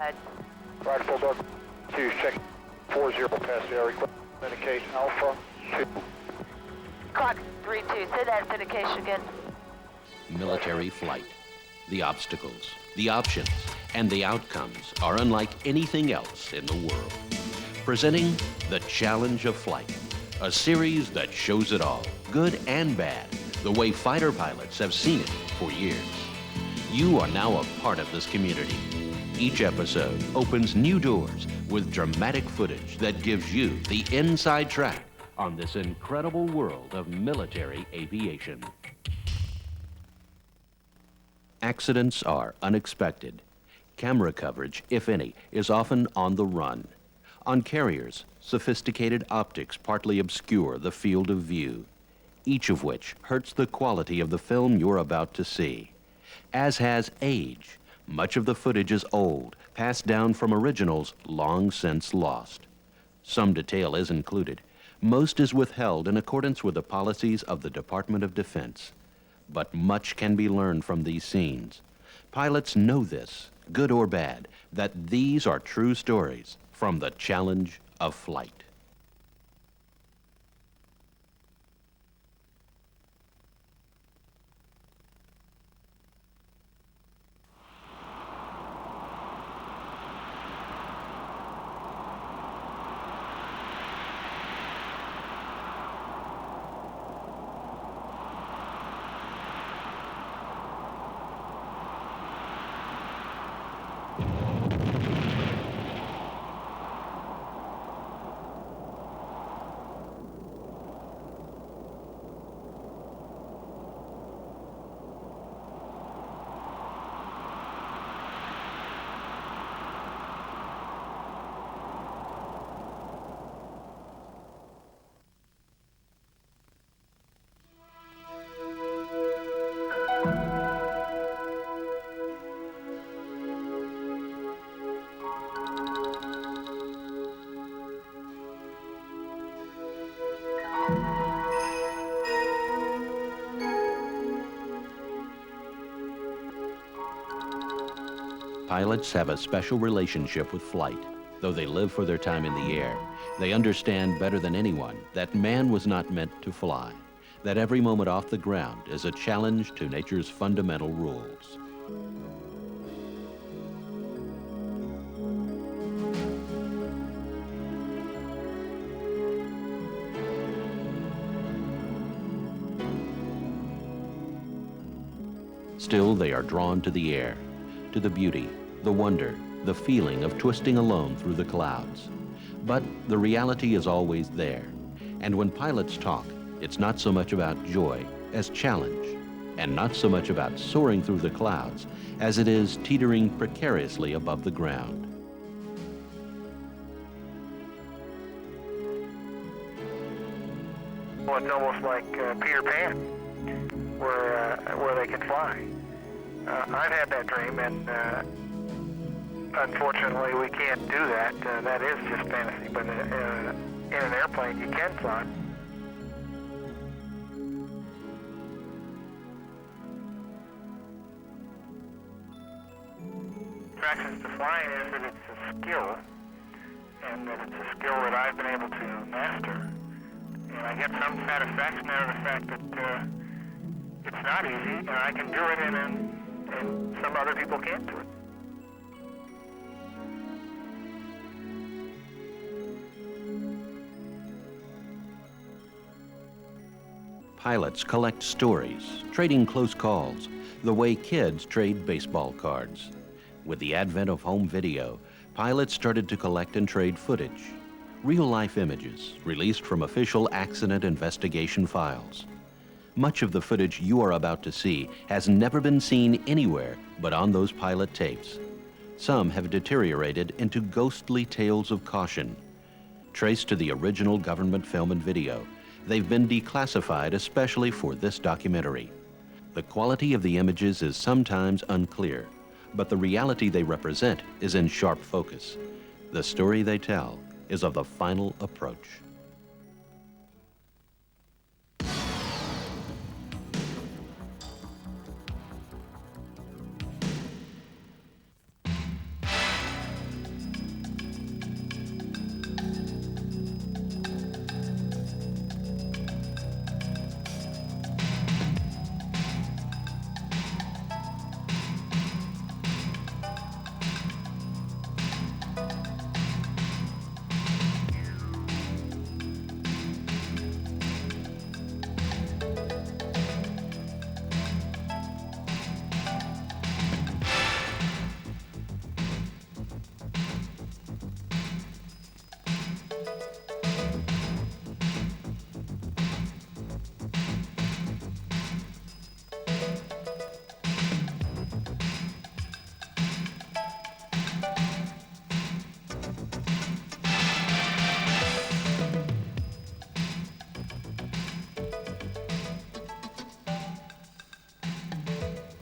Roger, Bulldog 2, check 40 past the area. Indicate Alpha 2. Clock 3-2, say that authentication again. Military flight. The obstacles, the options, and the outcomes are unlike anything else in the world. Presenting The Challenge of Flight, a series that shows it all, good and bad, the way fighter pilots have seen it for years. You are now a part of this community. Each episode opens new doors with dramatic footage that gives you the inside track on this incredible world of military aviation. Accidents are unexpected. Camera coverage, if any, is often on the run. On carriers, sophisticated optics partly obscure the field of view, each of which hurts the quality of the film you're about to see. As has age. Much of the footage is old, passed down from originals long since lost. Some detail is included. Most is withheld in accordance with the policies of the Department of Defense. But much can be learned from these scenes. Pilots know this, good or bad, that these are true stories from the challenge of flight. Pilots have a special relationship with flight. Though they live for their time in the air, they understand better than anyone that man was not meant to fly, that every moment off the ground is a challenge to nature's fundamental rules. Still, they are drawn to the air, to the beauty, the wonder, the feeling of twisting alone through the clouds. But the reality is always there. And when pilots talk, it's not so much about joy as challenge, and not so much about soaring through the clouds as it is teetering precariously above the ground. Well, it's almost like Peter Pan, where they can fly. I've had that dream, and unfortunately, we can't do that. That is just fantasy, but in an airplane, you can fly. Attractions to flying is that it's a skill, and that it's a skill that I've been able to master. And I get some satisfaction out of the fact that it's not easy, and I can do it, and some other people can't do it. Pilots collect stories, trading close calls, the way kids trade baseball cards. With the advent of home video, pilots started to collect and trade footage, real-life images released from official accident investigation files. Much of the footage you are about to see has never been seen anywhere but on those pilot tapes. Some have deteriorated into ghostly tales of caution. Traced to the original government film and video, they've been declassified especially for this documentary. The quality of the images is sometimes unclear, but the reality they represent is in sharp focus. The story they tell is of the final approach.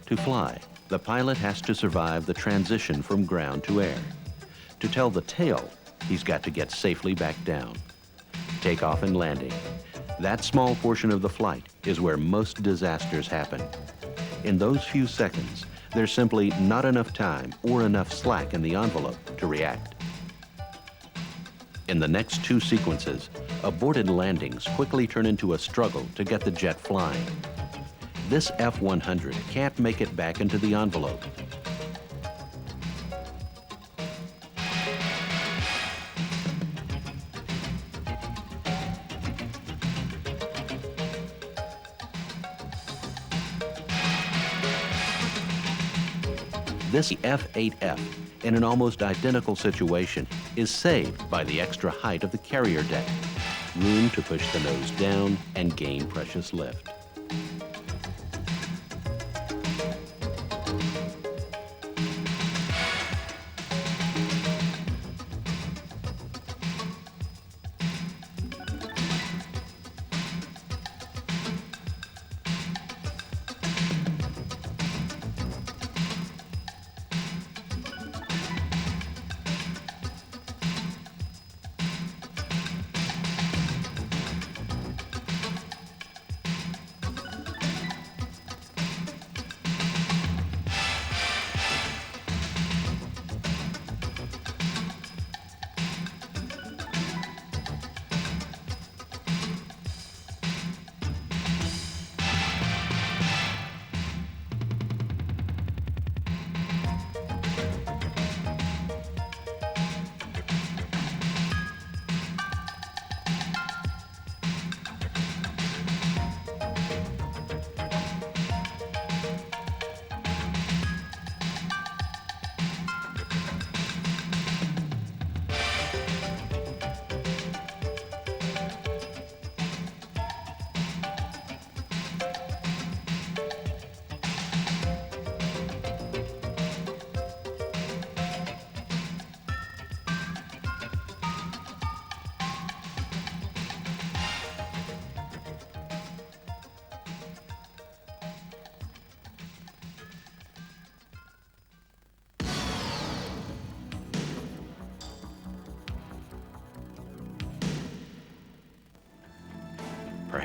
To fly, the pilot has to survive the transition from ground to air. To tell the tale, he's got to get safely back down. Takeoff and landing. That small portion of the flight is where most disasters happen. In those few seconds, there's simply not enough time or enough slack in the envelope to react. In the next two sequences, aborted landings quickly turn into a struggle to get the jet flying. This F-100 can't make it back into the envelope. This F-8F, in an almost identical situation, is saved by the extra height of the carrier deck, room to push the nose down and gain precious lift.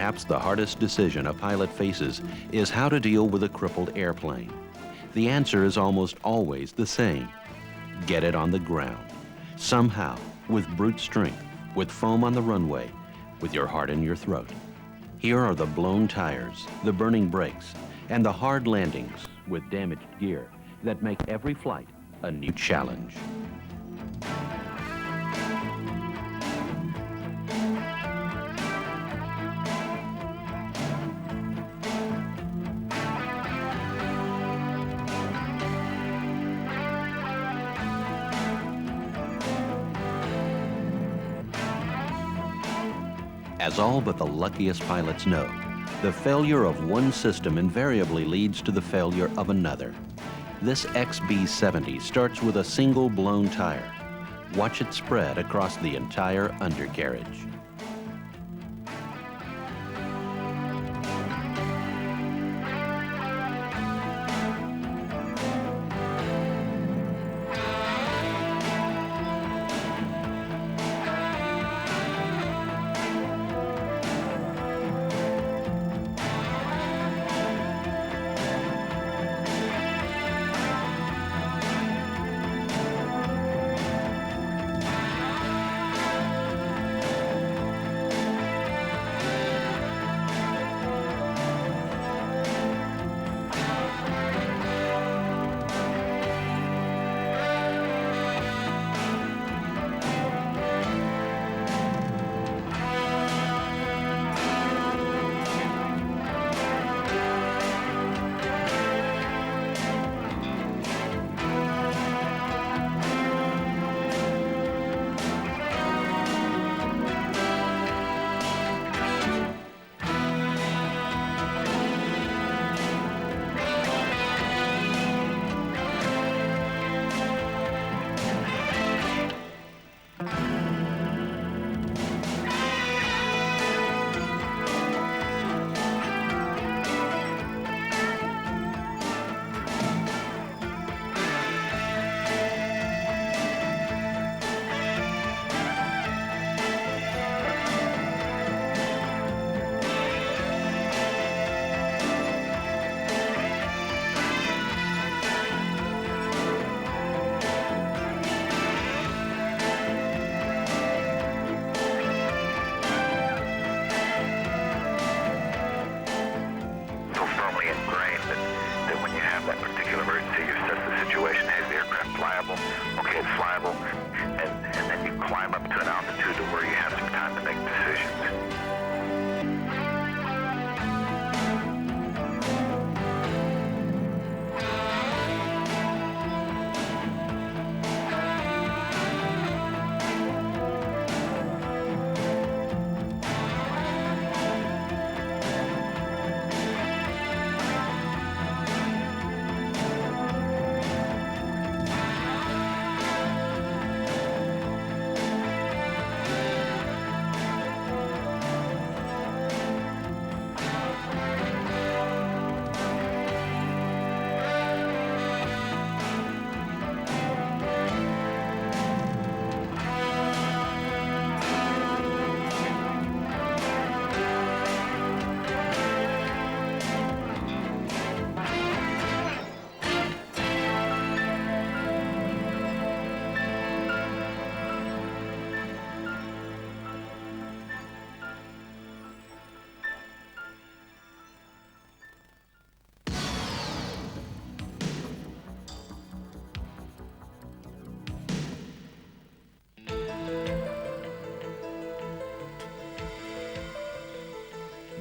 Perhaps the hardest decision a pilot faces is how to deal with a crippled airplane. The answer is almost always the same. Get it on the ground. Somehow, with brute strength, with foam on the runway, with your heart in your throat. Here are the blown tires, the burning brakes, and the hard landings with damaged gear that make every flight a new challenge. As all but the luckiest pilots know, the failure of one system invariably leads to the failure of another. This XB-70 starts with a single blown tire. Watch it spread across the entire undercarriage.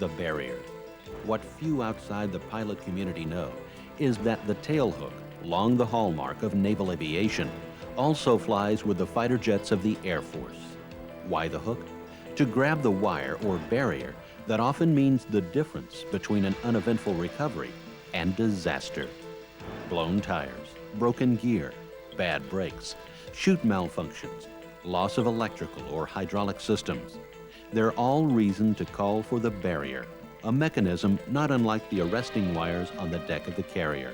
the barrier. What few outside the pilot community know is that the tailhook, long the hallmark of naval aviation, also flies with the fighter jets of the Air Force. Why the hook? To grab the wire or barrier that often means the difference between an uneventful recovery and disaster. Blown tires, broken gear, bad brakes, chute malfunctions, loss of electrical or hydraulic systems. They're all reason to call for the barrier, a mechanism not unlike the arresting wires on the deck of the carrier.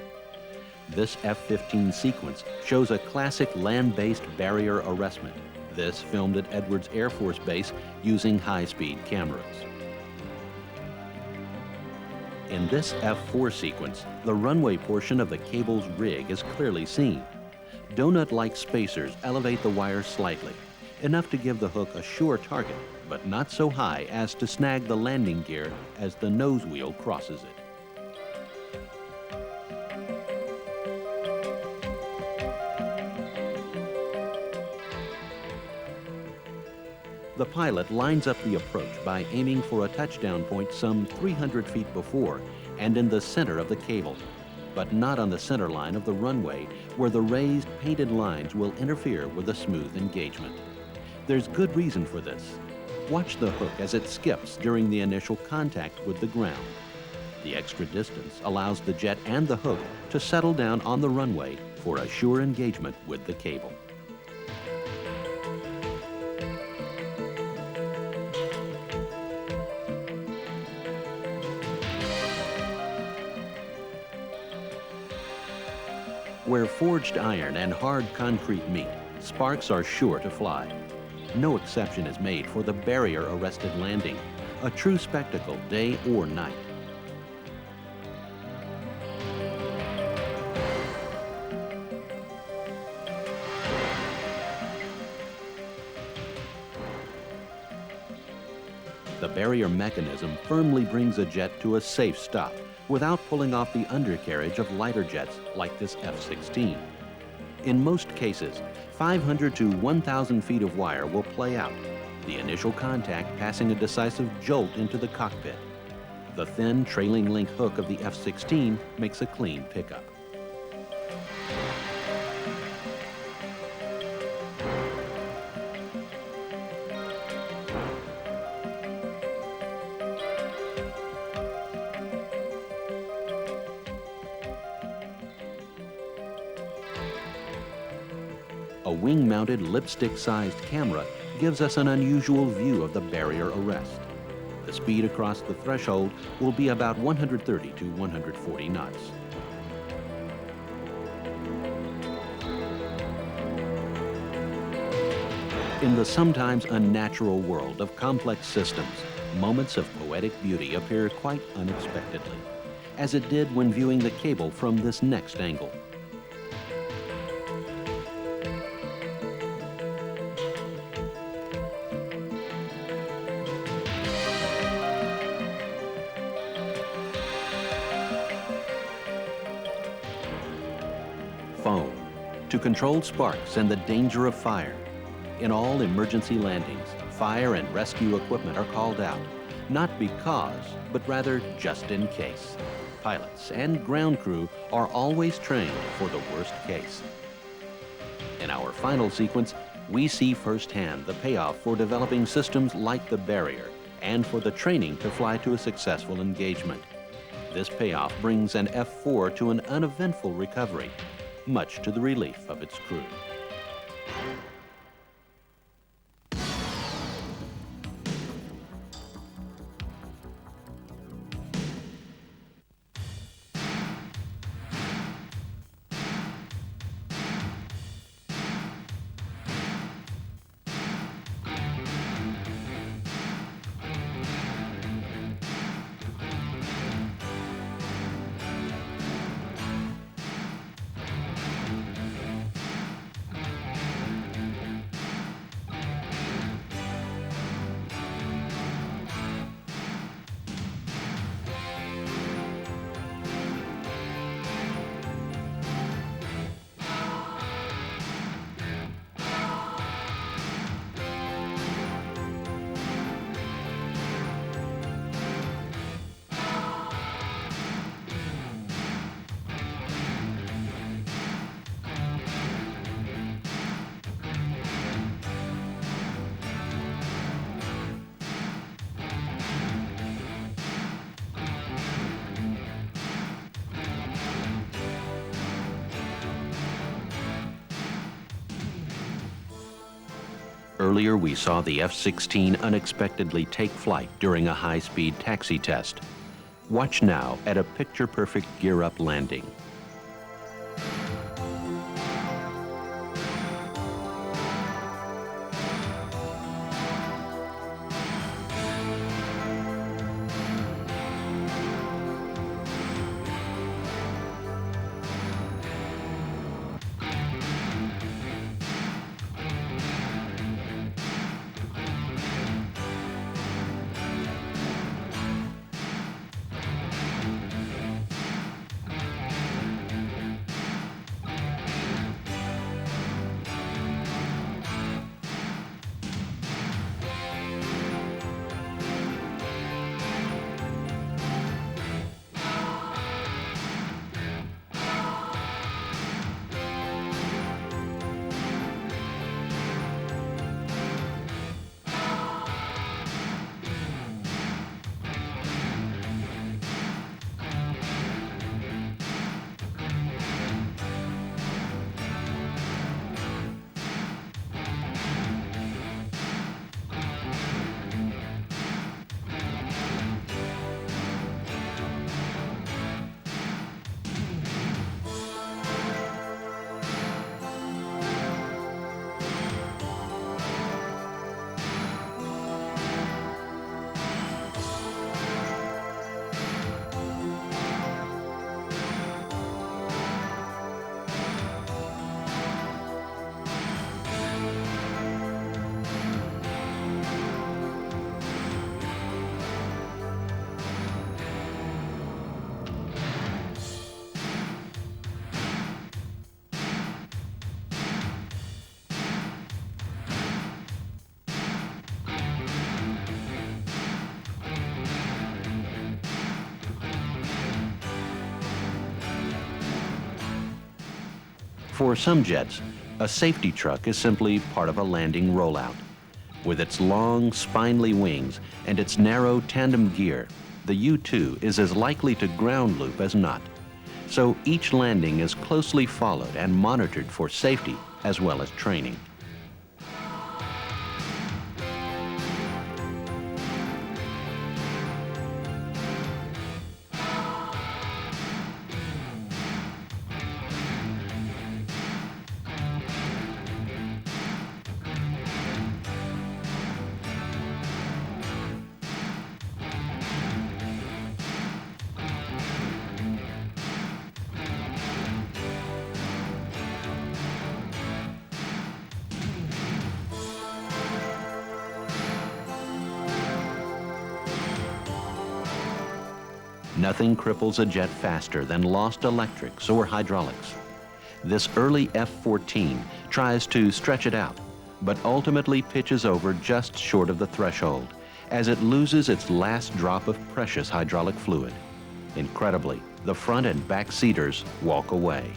This F-15 sequence shows a classic land-based barrier arrestment. This filmed at Edwards Air Force Base using high-speed cameras. In this F-4 sequence, the runway portion of the cable's rig is clearly seen. Donut-like spacers elevate the wire slightly, enough to give the hook a sure target, but not so high as to snag the landing gear as the nose wheel crosses it. The pilot lines up the approach by aiming for a touchdown point some 300 feet before and in the center of the cable, but not on the center line of the runway where the raised painted lines will interfere with a smooth engagement. There's good reason for this. Watch the hook as it skips during the initial contact with the ground. The extra distance allows the jet and the hook to settle down on the runway for a sure engagement with the cable. Where forged iron and hard concrete meet, sparks are sure to fly. No exception is made for the barrier-arrested landing, a true spectacle day or night. The barrier mechanism firmly brings a jet to a safe stop without pulling off the undercarriage of lighter jets like this F-16. In most cases, 500 to 1,000 feet of wire will play out, the initial contact passing a decisive jolt into the cockpit. The thin trailing link hook of the F-16 makes a clean pickup. A wing-mounted lipstick-sized camera gives us an unusual view of the barrier arrest. The speed across the threshold will be about 130 to 140 knots. In the sometimes unnatural world of complex systems, moments of poetic beauty appear quite unexpectedly, as it did when viewing the cable from this next angle. Foam, to control sparks and the danger of fire. In all emergency landings, fire and rescue equipment are called out, not because, but rather just in case. Pilots and ground crew are always trained for the worst case. In our final sequence, we see firsthand the payoff for developing systems like the barrier and for the training to fly to a successful engagement. This payoff brings an F-4 to an uneventful recovery, much to the relief of its crew. Earlier, we saw the F-16 unexpectedly take flight during a high-speed taxi test. Watch now at a picture-perfect gear-up landing. For some jets, a safety truck is simply part of a landing rollout. With its long, spindly wings and its narrow tandem gear, the U-2 is as likely to ground loop as not. So each landing is closely followed and monitored for safety as well as training. Nothing cripples a jet faster than lost electrics or hydraulics. This early F-14 tries to stretch it out, but ultimately pitches over just short of the threshold as it loses its last drop of precious hydraulic fluid. Incredibly, the front and back seaters walk away.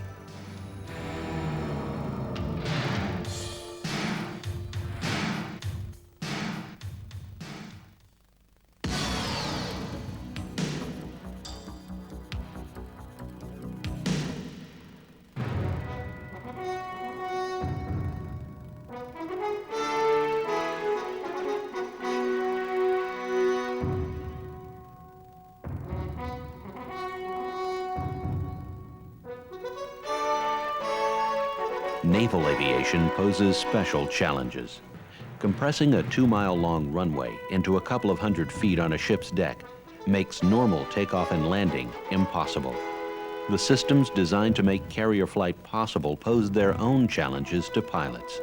Naval aviation poses special challenges. Compressing a 2-mile-long runway into a couple of hundred feet on a ship's deck makes normal takeoff and landing impossible. The systems designed to make carrier flight possible pose their own challenges to pilots.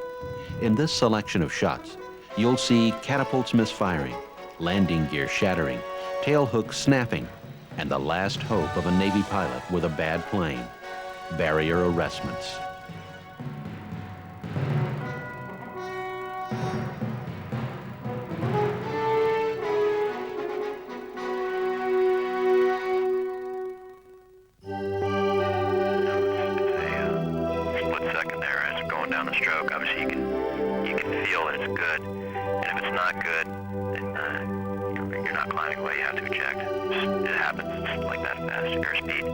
In this selection of shots, you'll see catapults misfiring, landing gear shattering, tail hooks snapping, and the last hope of a Navy pilot with a bad plane, barrier arrestments. Down the stroke, obviously you can feel that it's good, and if it's not good, then you're not climbing away. You have to eject. It happens. It's like that fast. Airspeed,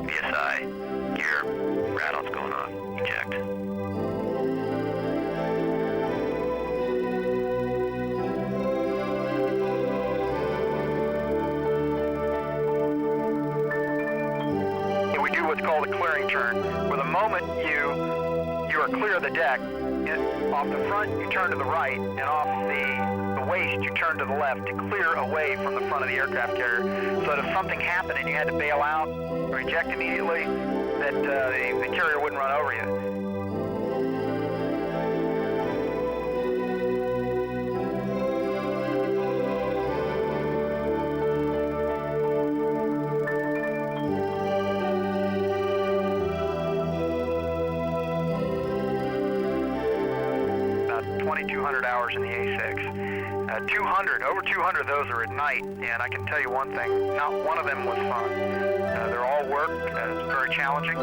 PSI, gear, rattles going on. Eject. called a clearing turn, where the moment you are clear of the deck, off the front you turn to the right, and off the waist you turn to the left to clear away from the front of the aircraft carrier, so that if something happened and you had to bail out or eject immediately, that the carrier wouldn't run over you. About 2,200 hours in the A6. Over 200 of those are at night, and I can tell you one thing, not one of them was fun. They're all work, it's very challenging.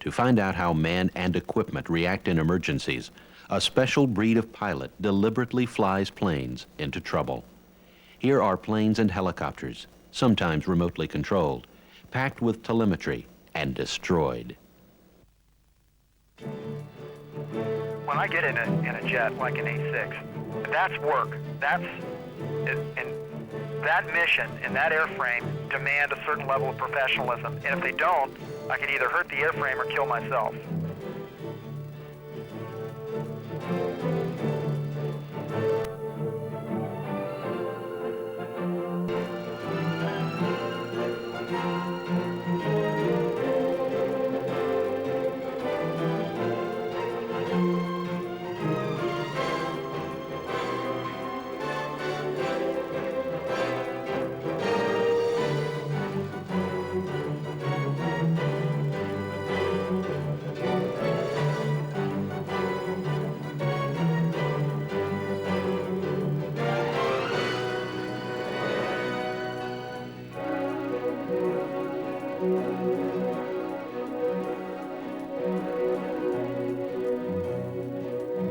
To find out how man and equipment react in emergencies, a special breed of pilot deliberately flies planes into trouble. Here are planes and helicopters, sometimes remotely controlled, packed with telemetry and destroyed. When I get in a jet like an A6, that's work. And that mission and that airframe demand a certain level of professionalism. And if they don't, I can either hurt the airframe or kill myself.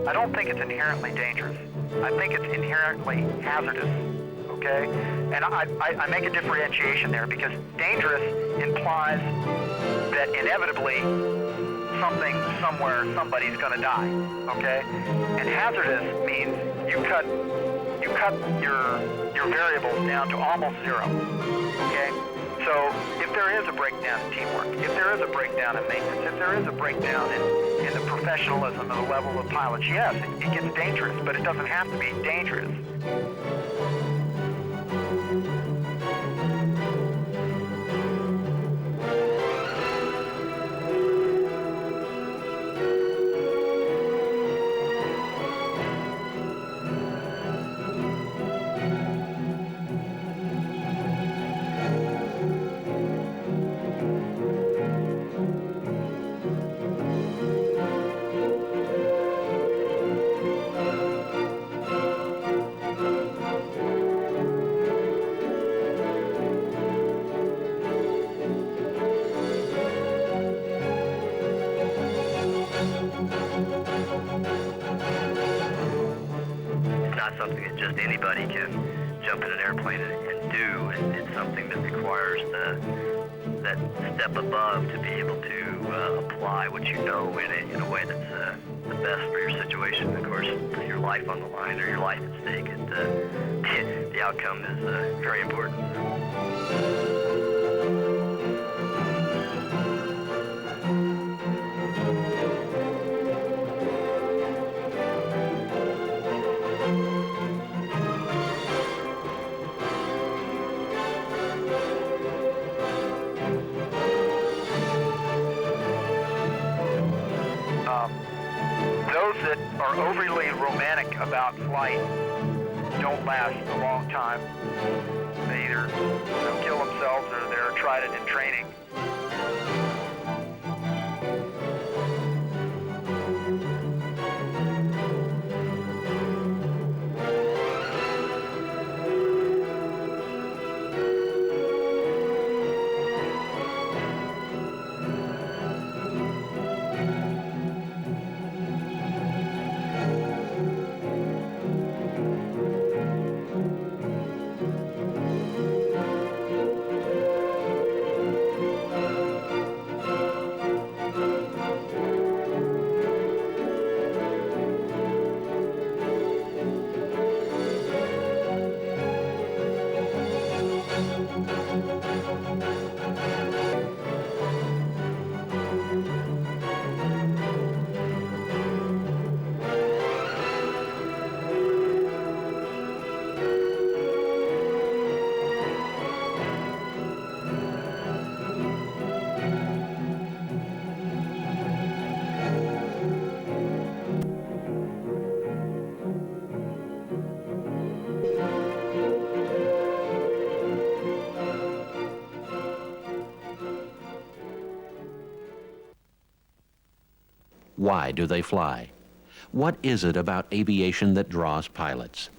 I don't think it's inherently dangerous. I think it's inherently hazardous, okay? And I make a differentiation there because dangerous implies that inevitably something, somewhere, somebody's gonna die, okay? And hazardous means you cut your variables down to almost zero, okay? So if there is a breakdown in teamwork, if there is a breakdown in maintenance, if there is a breakdown in the professionalism and the level of pilots, yes, it gets dangerous, but it doesn't have to be dangerous. something that just anybody can jump in an airplane and do. It's something that requires that step above to be able to apply what you know in a way that's the best for your situation. Of course, with your life on the line or your life at stake, the outcome is very important. Those that are overly romantic about flight don't last a long time. They either kill themselves or they're tried it in training. Why do they fly? What is it about aviation that draws pilots?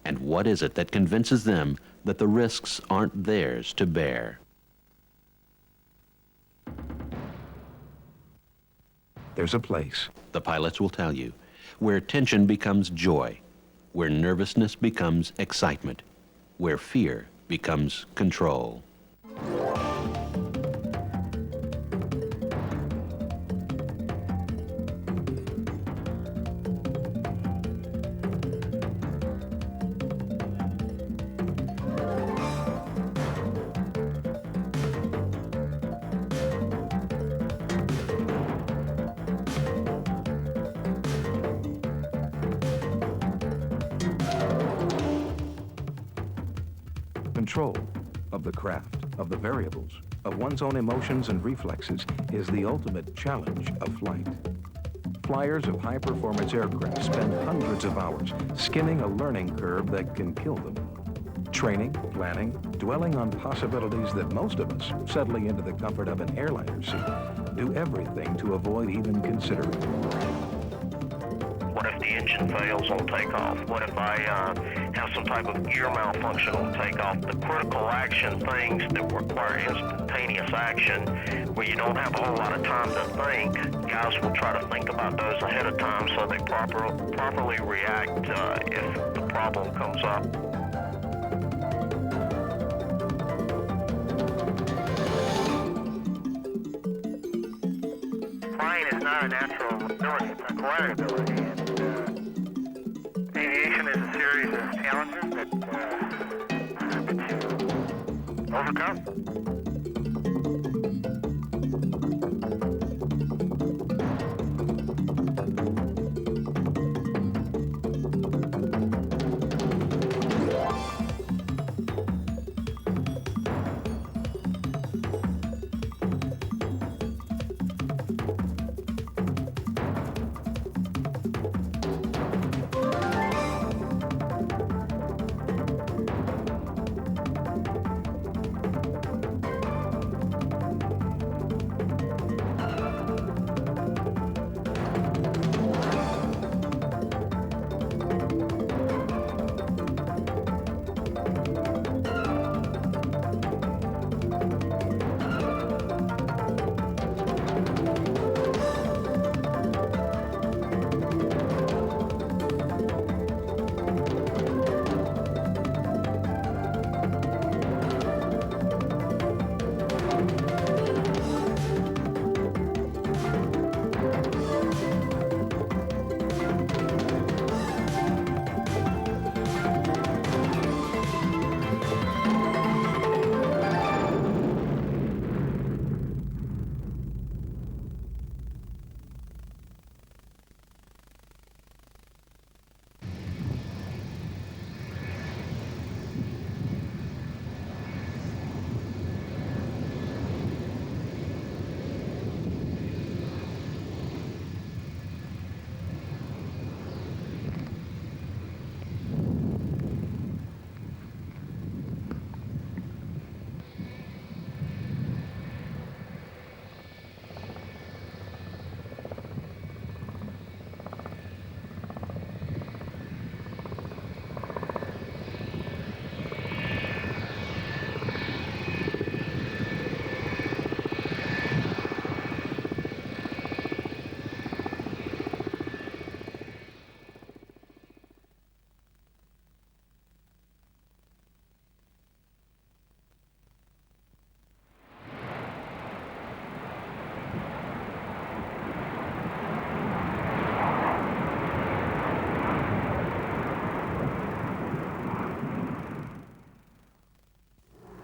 And what is it that convinces them that the risks aren't theirs to bear? There's a place, The pilots will tell you, where tension becomes joy, where nervousness becomes excitement, where fear becomes control. control of the craft, of the variables, of one's own emotions and reflexes is the ultimate challenge of flight. Flyers of high-performance aircraft spend hundreds of hours skimming a learning curve that can kill them. Training, planning, dwelling on possibilities that most of us, settling into the comfort of an airliner seat, do everything to avoid even considering. What if the engine fails on takeoff? What if I have some type of gear malfunction on takeoff? The critical action things that require instantaneous action, where you don't have a whole lot of time to think, guys will try to think about those ahead of time so they properly react if the problem comes up. Flying is not a natural ability, it's an acquired ability, and aviation is a series of challenges that you overcome.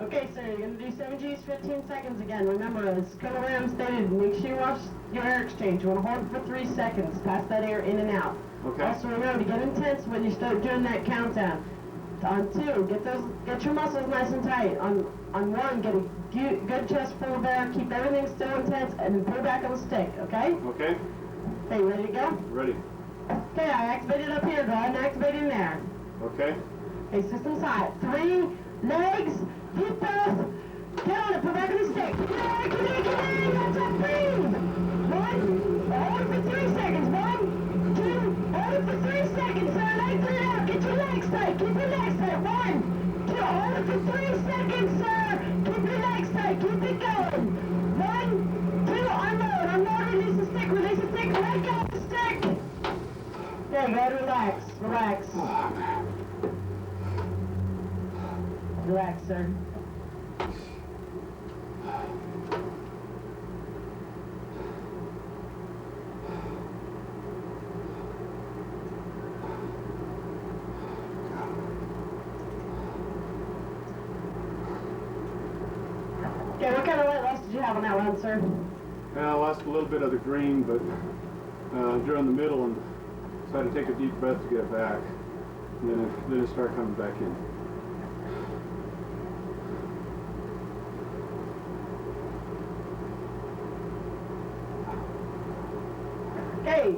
Okay, sir, you're going to do 7 Gs, 15 seconds again. Remember, as Colonel Ram stated, make sure you watch your air exchange. You want to hold it for 3 seconds. Pass that air in and out. Okay. Also, remember to get intense when you start doing that countdown. On 2, get your muscles nice and tight. On 1, get a good chest full of air. Keep everything still intense, and then pull back on the stick, okay? Okay. Okay, you ready to go? Ready. Okay, I activated up here. Go ahead and activate in there. Okay. Okay, system's hot. 3 legs, deep breath. Get on it, put back on the stick. Get in, that's up, breathe. 1, hold it for 3 seconds. 1, 2, hold it for 3 seconds, sir. Legs it out, get your legs tight, keep your legs tight. 1, 2, hold it for 3 seconds, sir. Keep your legs tight, keep it going. 1, 2, unload, release the stick, let go of the stick. There you go, relax. Relax, sir. Okay, what kind of light loss did you have on that one, sir? I lost a little bit of the green, but during the middle, and so I had to take a deep breath to get back. And then it started coming back in. Okay.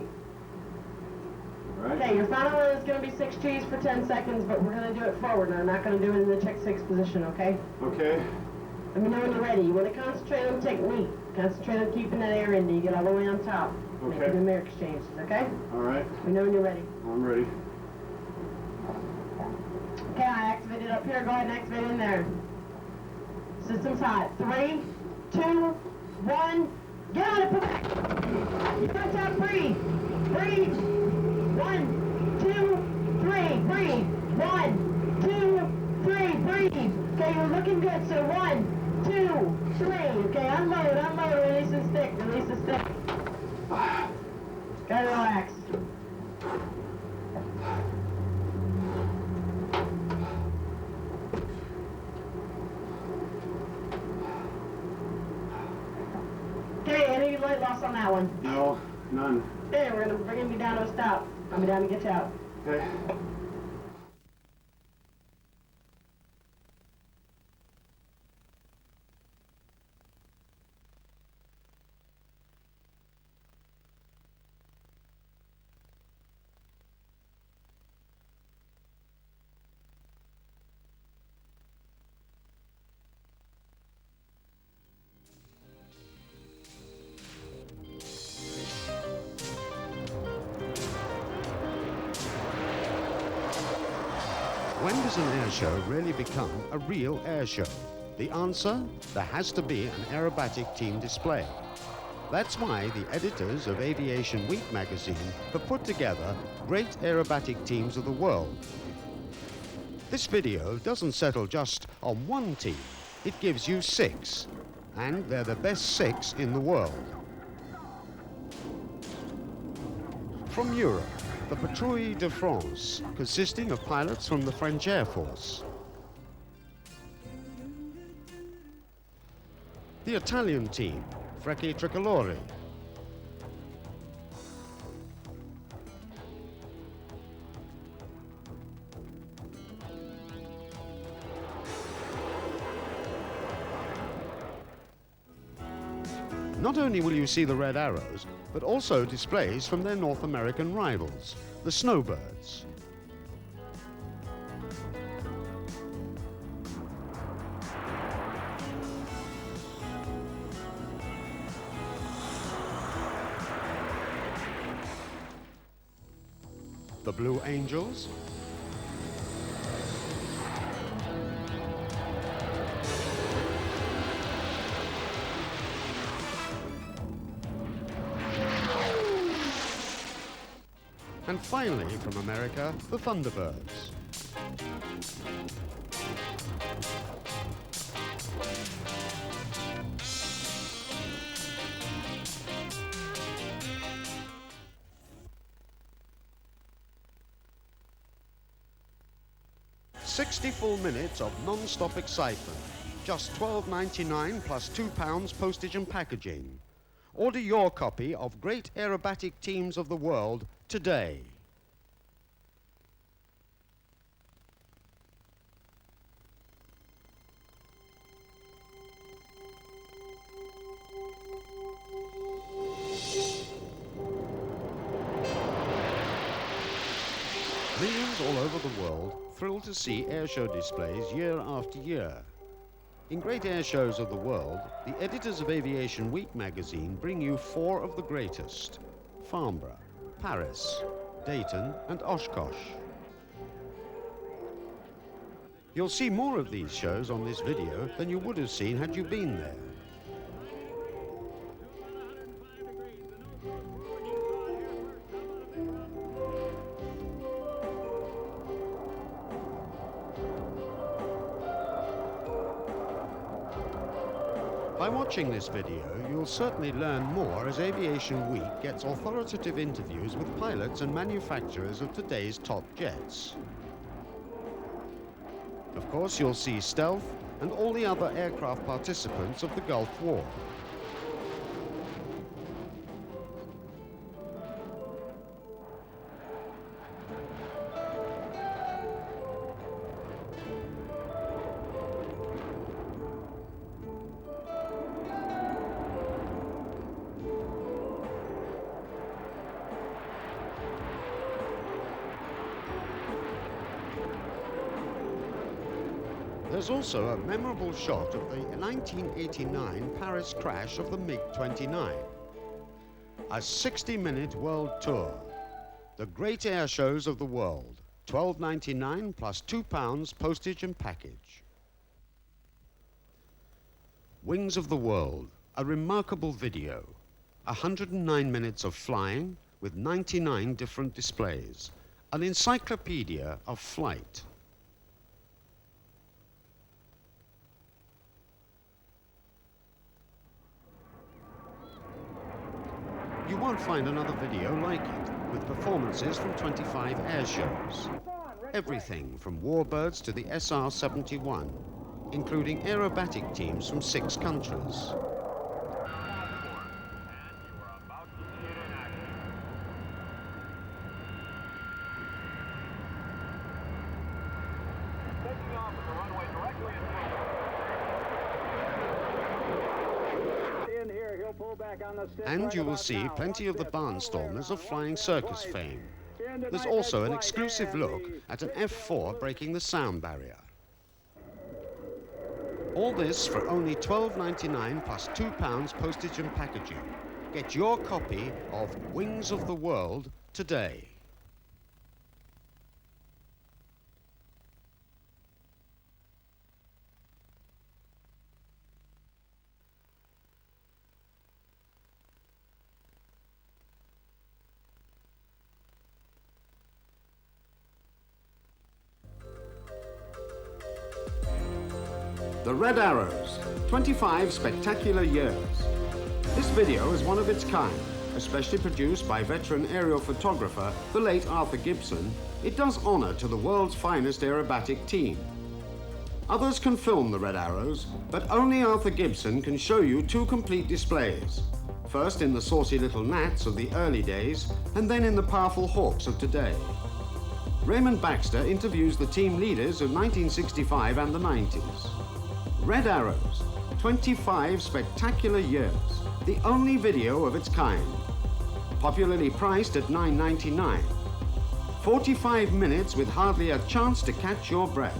All right. Okay, your final one is going to be 6 Gs for 10 seconds, but we're going to do it forward now. I'm not going to do it in the check 6 position, okay? Okay. Let me know when you're ready. You want to concentrate on technique. Concentrate on keeping that air in till you get all the way on top. Okay. Making the air exchanges, okay? All right. Let me know when you're ready. I'm ready. Okay, I activated up here. Go ahead and activate in there. System's hot. 3, 2, 1. Get on it. Put back. You're on top. Breathe. 1, 2, 3. Breathe. 1, 2, 3. Breathe. Okay, you're looking good. So 1, 2, 3. Okay, unload. Release the stick. Gotta relax. Okay, any light loss on that one? No, none. Okay, we're gonna bring you down to a stop. I'm down to get you out. Okay. When does an air show really become a real air show? The answer? There has to be an aerobatic team display. That's why the editors of Aviation Week magazine have put together great aerobatic teams of the world. This video doesn't settle just on one team. It gives you 6, and they're the best 6 in the world. From Europe, the Patrouille de France, consisting of pilots from the French Air Force. The Italian team, Frecce Tricolore. Not only will you see the red arrows, but also displays from their North American rivals, the Snowbirds. The Blue Angels. And finally, from America, the Thunderbirds. "60 full minutes of non-stop excitement. just $12.99 plus £2 postage and packaging. Order your copy of Great Aerobatic Teams of the World today. Millions all over the world thrill to see airshow displays year after year. In Great Air Shows of the World, the editors of Aviation Week magazine bring you 4 of the greatest: Farnborough, Paris, Dayton and Oshkosh. You'll see more of these shows on this video than you would have seen had you been there. By watching this video, you'll certainly learn more as Aviation Week gets authoritative interviews with pilots and manufacturers of today's top jets. Of course, you'll see Stealth and all the other aircraft participants of the Gulf War. There's also a memorable shot of the 1989 Paris crash of the MiG-29. A 60-minute world tour. The Great Air Shows of the World. $12.99 plus £2 postage and package. Wings of the World. A remarkable video. 109 minutes of flying with 99 different displays. An encyclopedia of flight. You won't find another video like it, with performances from 25 air shows. Everything from Warbirds to the SR-71, including aerobatic teams from 6 countries. And you will see plenty of the barnstormers of flying circus fame. There's also an exclusive look at an F-4 breaking the sound barrier. All this for only $12.99 plus £2 postage and packaging. Get your copy of Wings of the World today. The Red Arrows, 25 spectacular years. This video is one of its kind, especially produced by veteran aerial photographer, the late Arthur Gibson. It does honor to the world's finest aerobatic team. Others can film the Red Arrows, but only Arthur Gibson can show you 2 complete displays. First in the saucy little gnats of the early days, and then in the powerful hawks of today. Raymond Baxter interviews the team leaders of 1965 and the 90s. Red Arrows, 25 spectacular years, the only video of its kind. Popularly priced at $9.99. 45 minutes with hardly a chance to catch your breath.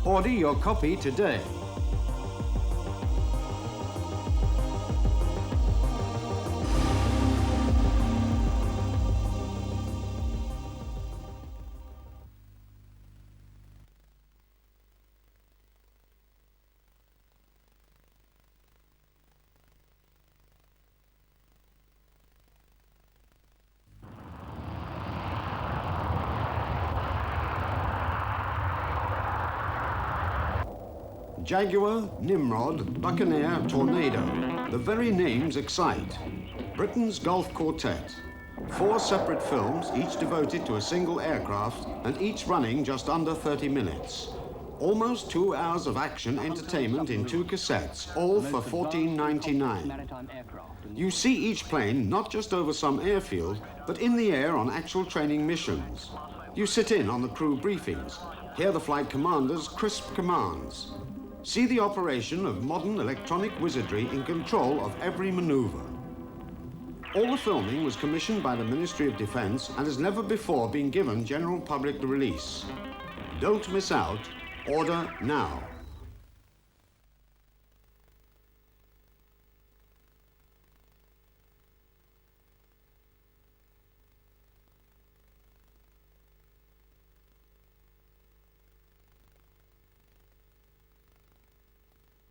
Order your copy today. Jaguar, Nimrod, Buccaneer, Tornado. The very names excite. Britain's Gulf Quartet. 4 separate films, each devoted to a single aircraft, and each running just under 30 minutes. Almost 2 hours of action entertainment in 2 cassettes, all for $14.99. You see each plane not just over some airfield, but in the air on actual training missions. You sit in on the crew briefings, hear the flight commander's crisp commands. See the operation of modern electronic wizardry in control of every maneuver. All the filming was commissioned by the Ministry of Defense and has never before been given general public release. Don't miss out. Order now.